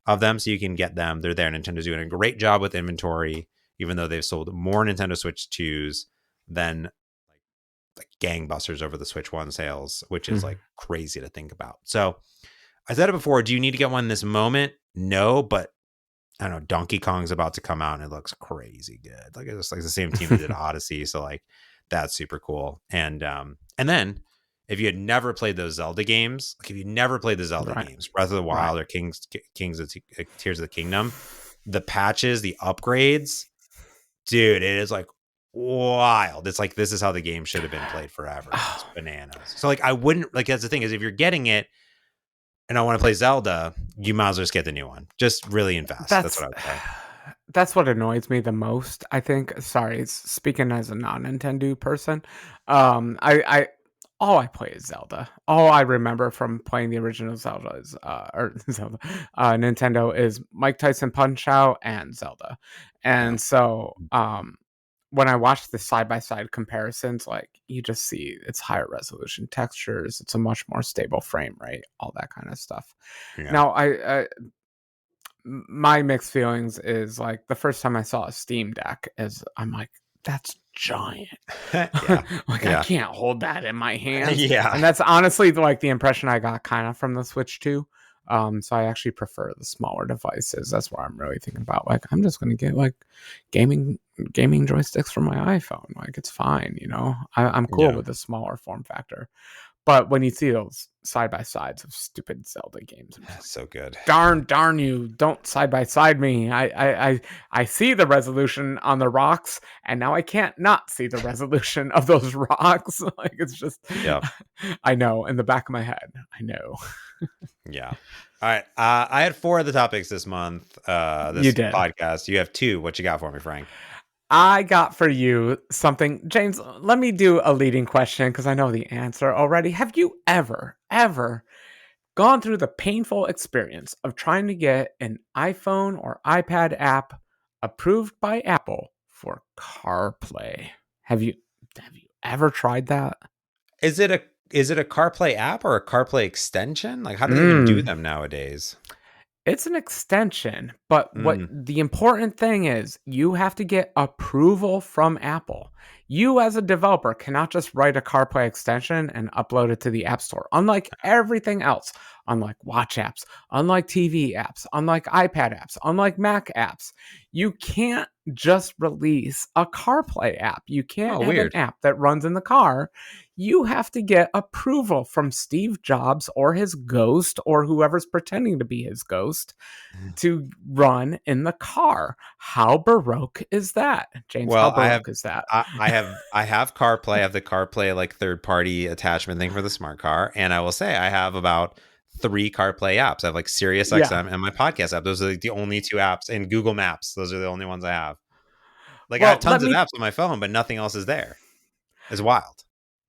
of them, so you can get them. They're there. Nintendo's doing a great job with inventory, even though they've sold more Nintendo Switch 2s than like gangbusters over the Switch 1 sales, which is like crazy to think about. So I said it before, do you need to get one this moment? No, but I don't know, Donkey Kong's about to come out and it looks crazy good. Like it's like the same team that did Odyssey. So like that's super cool. And then if you had never played those Zelda games, like if you never played the Zelda games, Breath of the Wild or Kings of Tears of the Kingdom, the patches, the upgrades, dude, it is like wild. It's like this is how the game should have been played forever. It's bananas. So like I wouldn't like that's the thing is if you're getting it and I want to play Zelda, you might as well just get the new one. Just really invest. That's what I would say. That's what annoys me the most, I think. Sorry, speaking as a non-Nintendo person. I all I play is Zelda. All I remember from playing the original Zelda is Nintendo is Mike Tyson Punch Out and Zelda. Yeah. And so when I watch the side by side comparisons, like you just see it's higher resolution textures, it's a much more stable frame rate, all that kind of stuff. Yeah. Now my mixed feelings is like the first time I saw a Steam Deck is I'm like, that's giant. Yeah. Like I Yeah. can't hold that in my hands. Yeah. And that's honestly like the impression I got kind of from the Switch too. So I actually prefer the smaller devices. That's what I'm really thinking about. Like I'm just gonna get like gaming joysticks for my iPhone. Like it's fine, you know. I'm cool Yeah. with the smaller form factor. But when you see those side by sides of stupid Zelda games, I'm just like, So good. darn you! Don't side by side me. I see the resolution on the rocks, and now I can't not see the resolution of those rocks. Like it's just, Yeah. I know in the back of my head, I know. Yeah. All right. I had 4 of the topics this month. You This did. podcast. You have 2. What you got for me, Frank? I got for you something, James. Let me do a leading question because I know the answer already. Have you ever gone through the painful experience of trying to get an iPhone or iPad app approved by Apple for CarPlay? Have you ever tried that? Is it a CarPlay app or a CarPlay extension? Like, how do they even do Mm. them nowadays? It's an extension, but what Mm. the important thing is, you have to get approval from Apple. You, as a developer, cannot just write a CarPlay extension and upload it to the App Store. Unlike everything else, unlike watch apps, unlike TV apps, unlike iPad apps, unlike Mac apps, you can't just release a CarPlay app. You can't Oh, have an weird. app that runs in the car. You have to get approval from Steve Jobs or his ghost or whoever's pretending to be his ghost to run in the car. How Baroque is that? James, how Well, Baroque is that? I have CarPlay. I have the CarPlay like third party attachment thing for the smart car, and I will say I have about 3 CarPlay apps. I have like Yeah. SiriusXM and my podcast app. Those are like the only 2 apps, and Google Maps. Those are the only ones I have. Like I have Well, let tons of me apps on my phone, but nothing else is there. It's wild.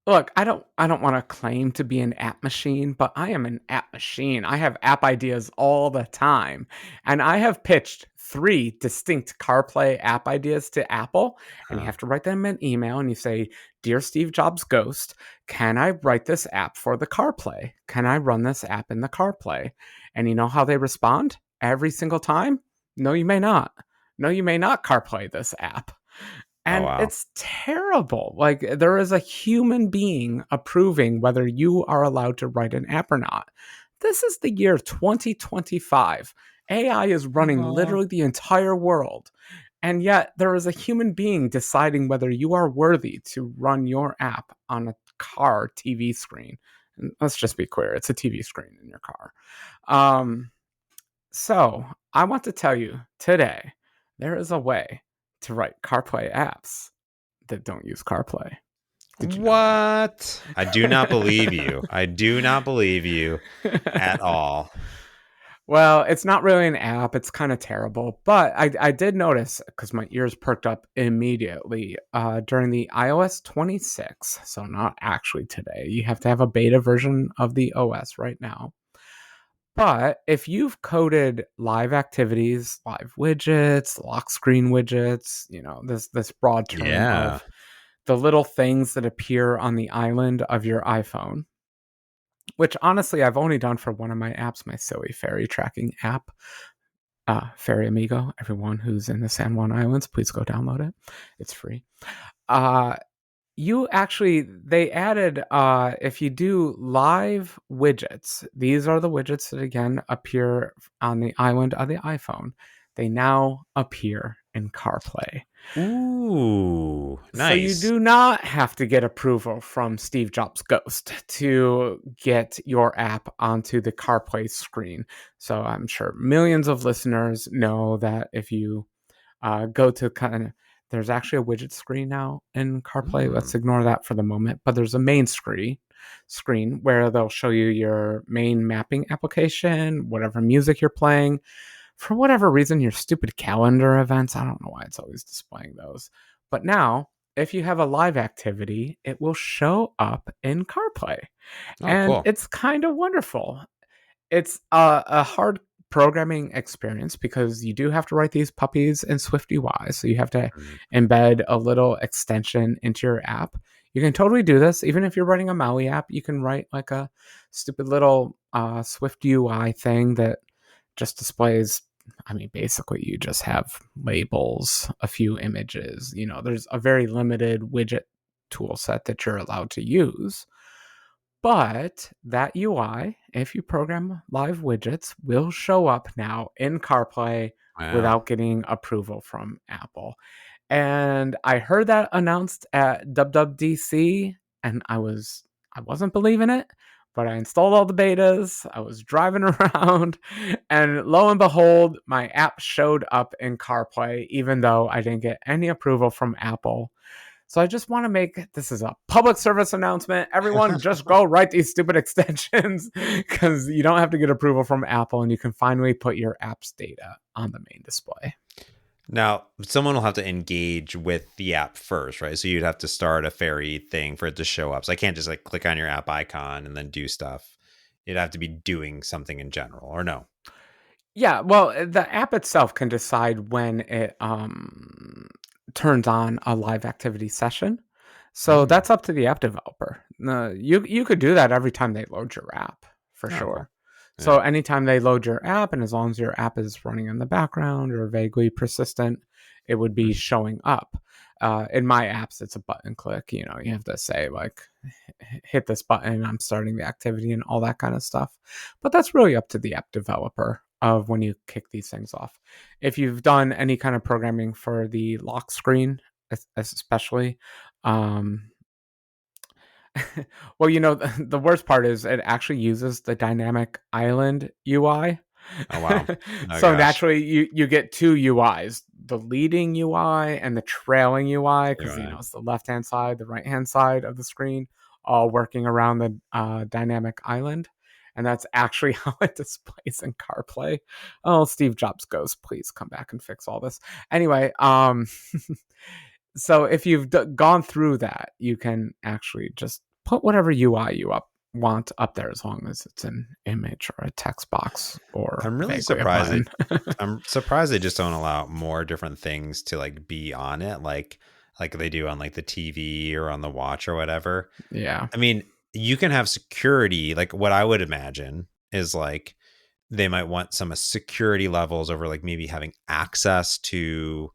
look, I don't want to claim to be an app machine, but I am an app machine. I have app ideas all the time. And I have pitched 3 distinct CarPlay app ideas to Apple, and you Uh, have to write them an email and you say, "Dear Steve Jobs Ghost, can I write this app for the CarPlay? Can I run this app in the CarPlay?" And you know how they respond every single time? "No, you may not. No, you may not CarPlay this app." oh And wow. it's terrible. Like there is a human being approving whether you are allowed to write an app or not. This is the year 2025. AI is running literally the entire world. And yet there is a human being deciding whether you are worthy to run your app on a car TV screen. And let's just be clear, it's a TV screen in your car. Um, so I want to tell you today, there is a way to write CarPlay apps that don't use CarPlay. Did you know What? I do not believe you. that? I do not believe you at all. Well, it's not really an app. It's kind of terrible. But I did notice, because my ears perked up immediately, during the iOS 26, so not actually today. You have to have a beta version of the OS right now. But if you've coded live activities, live widgets, lock screen widgets, you know, this broad term Yeah. of the little things that appear on the island of your iPhone, which honestly I've only done for one of my apps, my silly fairy tracking app, Fairy Amigo. Everyone who's in the San Juan Islands, please go download it. It's free. Uh, they added, if you do live widgets, these are the widgets that again appear on the island of the iPhone. They now appear in CarPlay. Ooh, So you nice. do not have to get approval from Steve Jobs' ghost to get your app onto the CarPlay screen. So I'm sure millions of listeners know that if you go to kind of, there's actually a widget screen now in CarPlay. Mm. Let's ignore that for the moment. But there's a main screen where they'll show you your main mapping application, whatever music you're playing. For whatever reason, your stupid calendar events, I don't know why it's always displaying those. But now if you have a live activity, it will show up in CarPlay. Oh, And cool. it's kind of wonderful. It's a hard programming experience because you do have to write these puppies in Swift UI. So you have to Mhm. embed a little extension into your app. You can totally do this. Even if you're writing a MAUI app, you can write like a stupid little Swift UI thing that just displays. I mean, basically, you just have labels, a few images. There's a very limited widget tool set that you're allowed to use. But that UI, if you program live widgets, will show up now in CarPlay Wow. without getting approval from Apple. And I heard that announced at WWDC, and I wasn't believing it, but I installed all the betas. I was driving around, and lo and behold, my app showed up in CarPlay, even though I didn't get any approval from Apple. So I just want to make this is a public service announcement. Everyone just go write these stupid extensions because you don't have to get approval from Apple and you can finally put your app's data on the main display. Now, someone will have to engage with the app first, right? So you'd have to start a fairy thing for it to show up. So I can't just like click on your app icon and then do stuff. You'd have to be doing something in general, or no? Yeah, well, the app itself can decide when it turns on a live activity session. So Mm. that's up to the app developer. You could do that every time they load your app for Oh, cool. sure. So Yeah. anytime they load your app, and as long as your app is running in the background or vaguely persistent, it would be Mm. showing up. In my apps, it's a button click. You have to say like, hit this button. I'm starting the activity and all that kind of stuff. But that's really up to the app developer of when you kick these things off. If you've done any kind of programming for the lock screen, especially, um, well, the worst part is it actually uses the dynamic island UI. Oh, wow. Oh, So gosh. naturally, you get two UIs: the leading UI and the trailing UI, because Anyway. it's the left hand side, the right hand side of the screen, all working around the dynamic island. And that's actually how it displays in CarPlay. Oh, Steve Jobs goes, please come back and fix all this. Anyway, so if you've gone through that, you can actually just put whatever UI you want up there, as long as it's an image or a text box or I'm really vaguely a surprised button. I'm surprised they just don't allow more different things to like be on it, like they do on like the TV or on the watch or whatever. Yeah. I mean, you can have security. Like what I would imagine is like they might want some security levels over like maybe having access to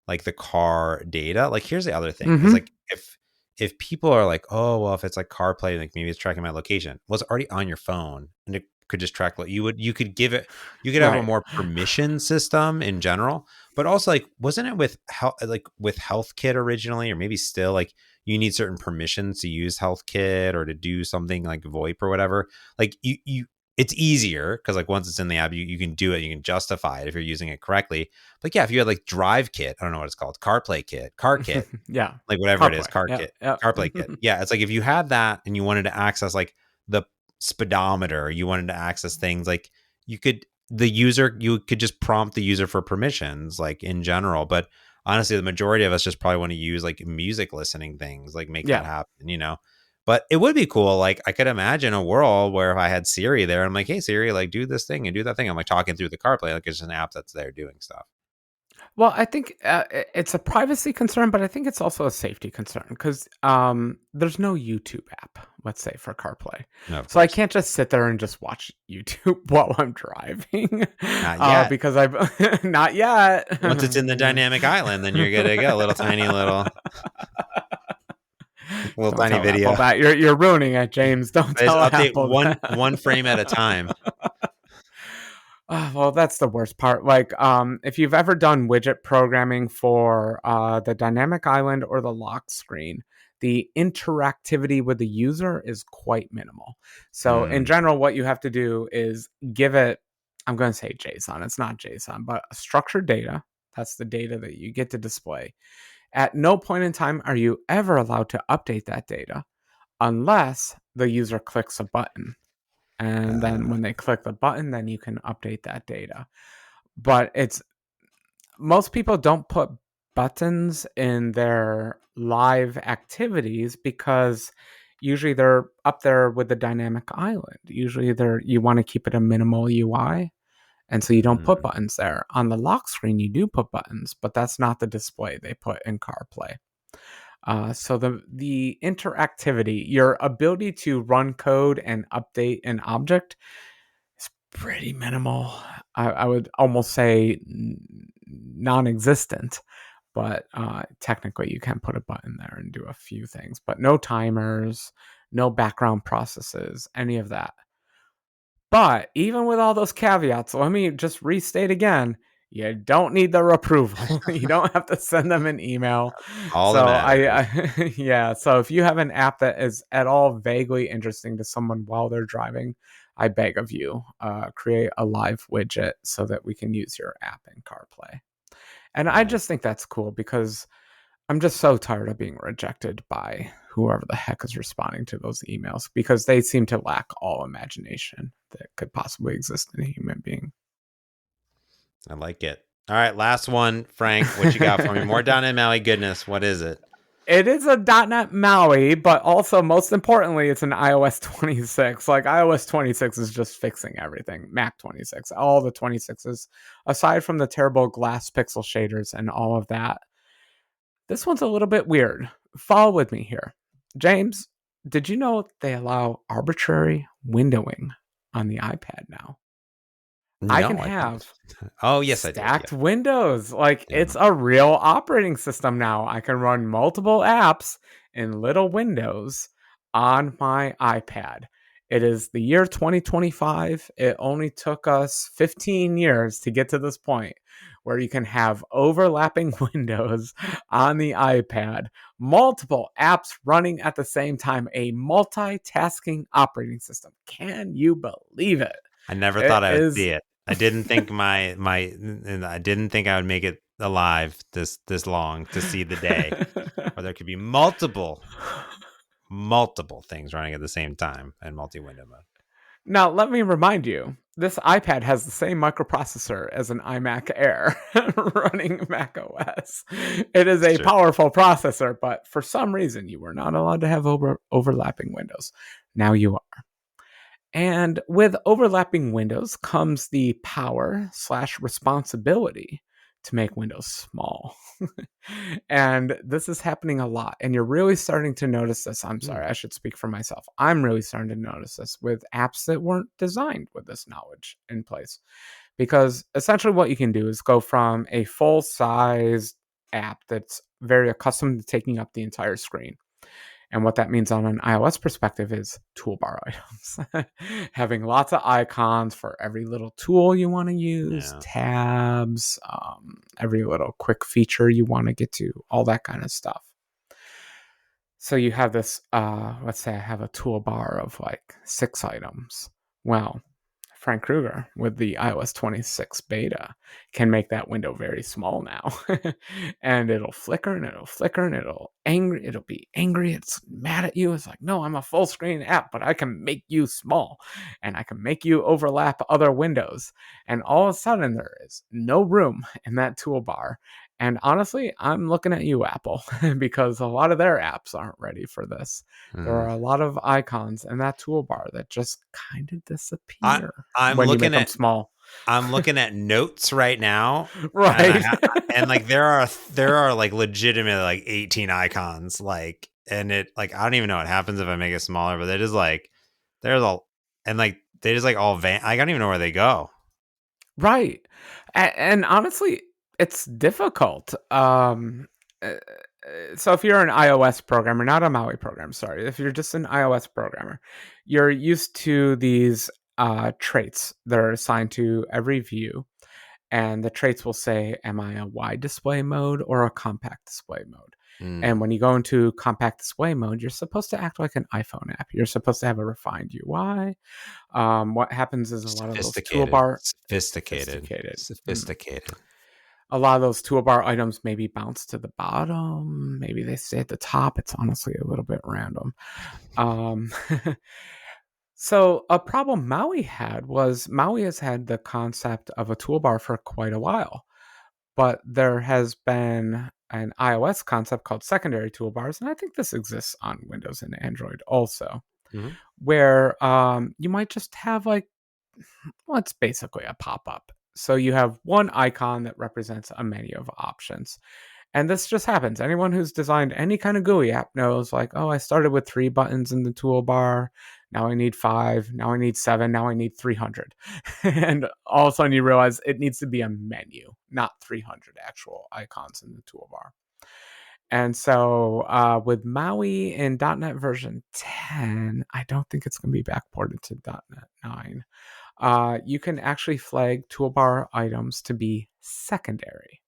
like the car data. Like here's the other thing is Mm-hmm. like if people are like, oh well, if it's like CarPlay, like maybe it's tracking my location. Well, it's already on your phone and it could just track what you could give it. You could have a Right. more permission system in general, but also like wasn't it with Health Kit originally, or maybe still like you need certain permissions to use Health Kit or to do something like VoIP or whatever. Like you it's easier because like once it's in the app, you can do it, you can justify it if you're using it correctly. But yeah, if you had like Drive Kit, I don't know what it's called, CarPlay Kit, Car Kit, Yeah. like whatever it is, CarPlay. Car Yeah. Kit, Yeah. CarPlay Kit. Yeah, it's like if you had that and you wanted to access like the speedometer, you wanted to access things like you could just prompt the user for permissions like in general. But honestly, the majority of us just probably want to use like music listening things, like make that Yeah. happen. But it would be cool. Like I could imagine a world where if I had Siri there, I'm like, hey Siri, like do this thing and do that thing. I'm like talking through the CarPlay, like it's just an app that's there doing stuff. Well, I think it's a privacy concern, but I think it's also a safety concern because there's no YouTube app, let's say, for CarPlay. No, of So I course. can't just sit there and just watch YouTube while I'm driving Not yet. because I've not yet. Once it's in the Yeah. dynamic island, then you're good to go. Little tiny little Don't tiny tell Apple video. that. You're ruining it, James. Don't I just tell update Apple that. one frame at a time. Well, that's the worst part. Like, if you've ever done widget programming for the dynamic island or the lock screen, the interactivity with the user is quite minimal. So, in Mm. general, what you have to do is give it, I'm going to say JSON. It's not JSON, but structured data. That's the data that you get to display. At no point in time are you ever allowed to update that data unless the user clicks a button. And then when they click the button, then you can update that data. But it's most people don't put buttons in their live activities because usually they're up there with the dynamic island. Usually you want to keep it a minimal UI, and so you don't put buttons there. On the lock screen, you do put buttons, but that's not the display they put in CarPlay. So the interactivity, your ability to run code and update an object is pretty minimal. I would almost say non-existent, but technically you can put a button there and do a few things, but no timers, no background processes, any of that. But even with all those caveats, let me just restate again, you don't need their approval. You don't have to send them an email. All that So matters. yeah. So if you have an app that is at all vaguely interesting to someone while they're driving, I beg of you, create a live widget so that we can use your app in CarPlay. And I just think that's cool because I'm just so tired of being rejected by whoever the heck is responding to those emails because they seem to lack all imagination that could possibly exist in a human being. I like it. All right, last one, Frank. What you got for me? More .NET MAUI goodness. What is it? It is a .NET MAUI, but also most importantly, it's an iOS 26. Like iOS 26 is just fixing everything. Mac 26, all the 26s, aside from the terrible glass pixel shaders and all of that. This one's a little bit weird. Follow with me here. James, did you know they allow arbitrary windowing on the iPad now? I No, can I didn't. have Oh, yes, I did. stacked windows. Like Yeah. it's a real operating system now. I can run multiple apps in little windows on my iPad. It is the year 2025. It only took us 15 years to get to this point where you can have overlapping windows on the iPad, multiple apps running at the same time, a multitasking operating system. Can you believe it? I never It thought I would see is it. I didn't think I didn't think I would make it alive this long to see the day where there could be multiple things running at the same time in multi-window mode. Now, let me remind you, this iPad has the same microprocessor as an iMac Air running Mac OS. It is a powerful processor, but for some reason, you were not allowed to have overlapping windows. Now you are. And with overlapping windows comes the power/responsibility to make windows small. And this is happening a lot. And you're really starting to notice this. I'm sorry, I should speak for myself. I'm really starting to notice this with apps that weren't designed with this knowledge in place. Because essentially, what you can do is go from a full size app that's very accustomed to taking up the entire screen. And what that means on an iOS perspective is toolbar items. Having lots of icons for every little tool you want to use, tabs, every little quick feature you want to get to, all that kind of stuff. So you have this, let's say I have a toolbar of like 6 items. Well, Frank Krueger with the iOS 26 beta can make that window very small now. And it'll flicker and it'll flicker and it'll be angry. It's mad at you. It's like, no, I'm a full screen app, but I can make you small and I can make you overlap other windows. And all of a sudden there is no room in that toolbar. And honestly, I'm looking at you, Apple, because a lot of their apps aren't ready for this. There are a lot of icons in that toolbar that just kind of disappear when you make them small. I'm looking at notes right now, right? And like there are like legitimate like 18 icons, like, and it like I don't even know what happens if I make it smaller, but they just like there's all and like they just like all I don't even know where they go. Right, and honestly, it's difficult. So if you're an iOS programmer, not a MAUI programmer, sorry, if you're just an iOS programmer, you're used to these traits that are assigned to every view. And the traits will say, am I a wide display mode or a compact display mode? And when you go into compact display mode, you're supposed to act like an iPhone app. You're supposed to have a refined UI. What happens is a lot of those toolbar sophisticated. A lot of those toolbar items maybe bounce to the bottom. Maybe they stay at the top. It's honestly a little bit random. So a problem MAUI had was MAUI has had the concept of a toolbar for quite a while. but there has been an iOS concept called secondary toolbars, and I think this exists on Windows and Android also, where you might just have like, well, it's basically a pop-up. So you have one icon that represents a menu of options. And this just happens. Anyone who's designed any kind of GUI app knows, like, oh, I started with 3 buttons in the toolbar. Now I need 5. Now I need 7. Now I need 300. And all of a sudden you realize it needs to be a menu, not 300 actual icons in the toolbar. And so with MAUI in .NET version 10, I don't think it's going to be backported to .NET 9. You can actually flag toolbar items to be secondary.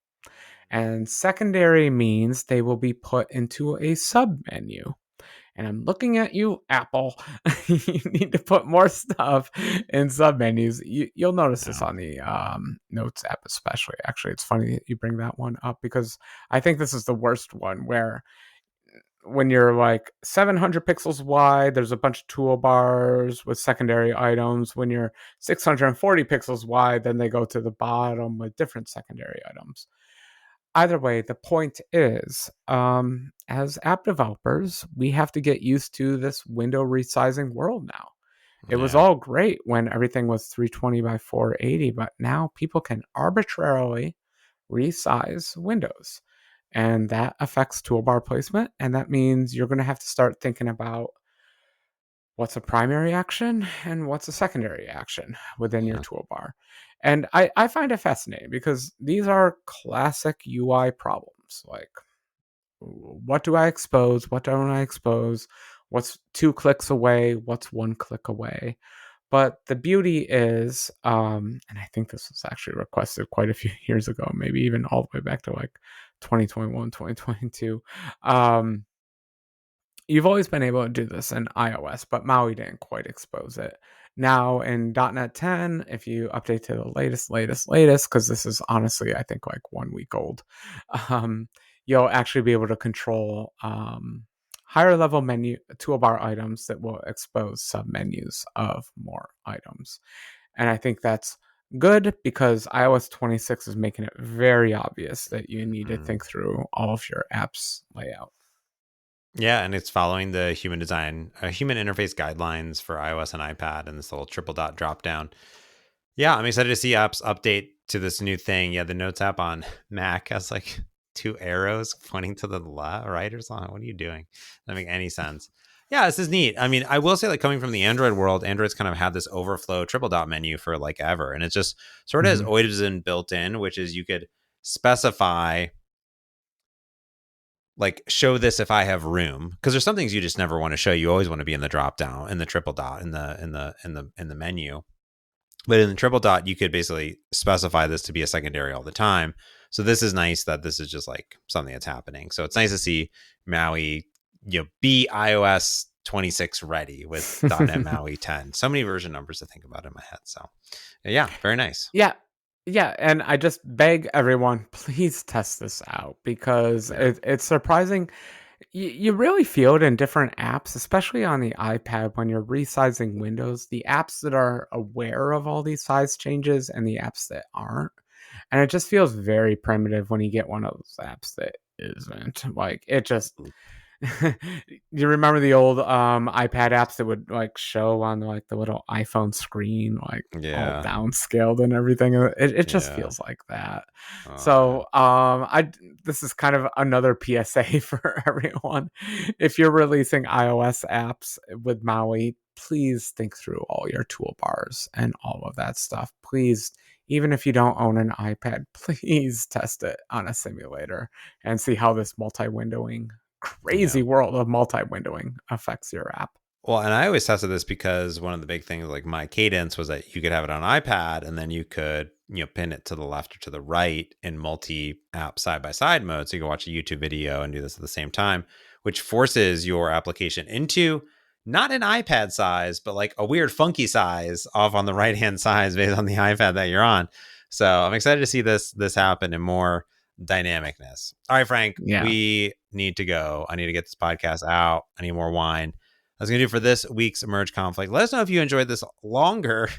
And secondary means they will be put into a submenu. And I'm looking at you, Apple. You need to put more stuff in submenus. You'll notice this on the Notes app, especially. Actually, it's funny that you bring that one up because I think this is the worst one where when you're like 700 pixels wide, there's a bunch of toolbars with secondary items. When you're 640 pixels wide, then they go to the bottom with different secondary items. Either way, the point is, as app developers, we have to get used to this window resizing world now. It was all great when everything was 320 by 480, but now people can arbitrarily resize windows. And that affects toolbar placement. And that means you're going to have to start thinking about what's a primary action and what's a secondary action within your toolbar. And I find it fascinating because these are classic UI problems. Like, what do I expose? What don't I expose? What's 2 clicks away? What's 1 click away? But the beauty is, and I think this was actually requested quite a few years ago, maybe even all the way back to like 2021, 2022. You've always been able to do this in iOS, but MAUI didn't quite expose it. Now in .NET 10, if you update to the latest, because this is honestly, I think, like 1 week old, you'll actually be able to control higher level menu toolbar items that will expose submenus of more items. And I think that's good because iOS 26 is making it very obvious that you need to think through all of your app's layout. Yeah, and it's following the human interface guidelines for iOS and iPad and this little triple dot drop down. Yeah, I'm excited to see apps update to this new thing. Yeah, the Notes app on Mac has like 2 arrows pointing to the left, right, or something. What are you doing? Doesn't make any sense. Yeah, this is neat. I mean, I will say, like, coming from the Android world, Android's kind of had this overflow triple dot menu for like ever, and it just sort of has always been built in, which is you could specify, like, show this if I have room, because there's some things you just never want to show. You always want to be in the drop down, in the triple dot, in the menu. But in the triple dot, you could basically specify this to be a secondary all the time. So this is nice that this is just like something that's happening. So it's nice to see MAUI, be iOS 26 ready with .NET MAUI 10. So many version numbers to think about in my head. So yeah, very nice. Yeah, and I just beg everyone, please test this out because it's surprising. You really feel it in different apps, especially on the iPad when you're resizing windows. The apps that are aware of all these size changes and the apps that aren't. And it just feels very primitive when you get one of those apps that isn't. Like, it just... You remember the old iPad apps that would like show on like the little iPhone screen, like all downscaled and everything? It just feels like that. So this is kind of another PSA for everyone. If you're releasing iOS apps with MAUI, please think through all your toolbars and all of that stuff. Please, even if you don't own an iPad, please test it on a simulator and see how this multi-windowing crazy world of multi-windowing affects your app. Well, and I always tested this because one of the big things, like my Cadence, was that you could have it on iPad and then you could, pin it to the left or to the right in multi-app side-by-side mode. So you can watch a YouTube video and do this at the same time, which forces your application into not an iPad size, but like a weird funky size off on the right-hand side based on the iPad that you're on. So I'm excited to see this happen in more dynamicness. All right, Frank, we need to go. I need to get this podcast out. I need more wine. That's going to do for this week's Emerge Conflict. Let us know if you enjoyed this longer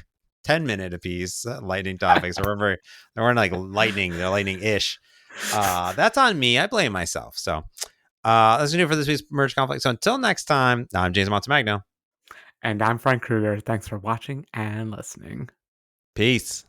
10-minute apiece lightning topics, or whatever. They weren't like lightning, they're lightning-ish. That's on me. I blame myself. So that's new for this week's Merge Conflict. So until next time, I'm James Montemagno. And I'm Frank Kruger. Thanks for watching and listening. Peace.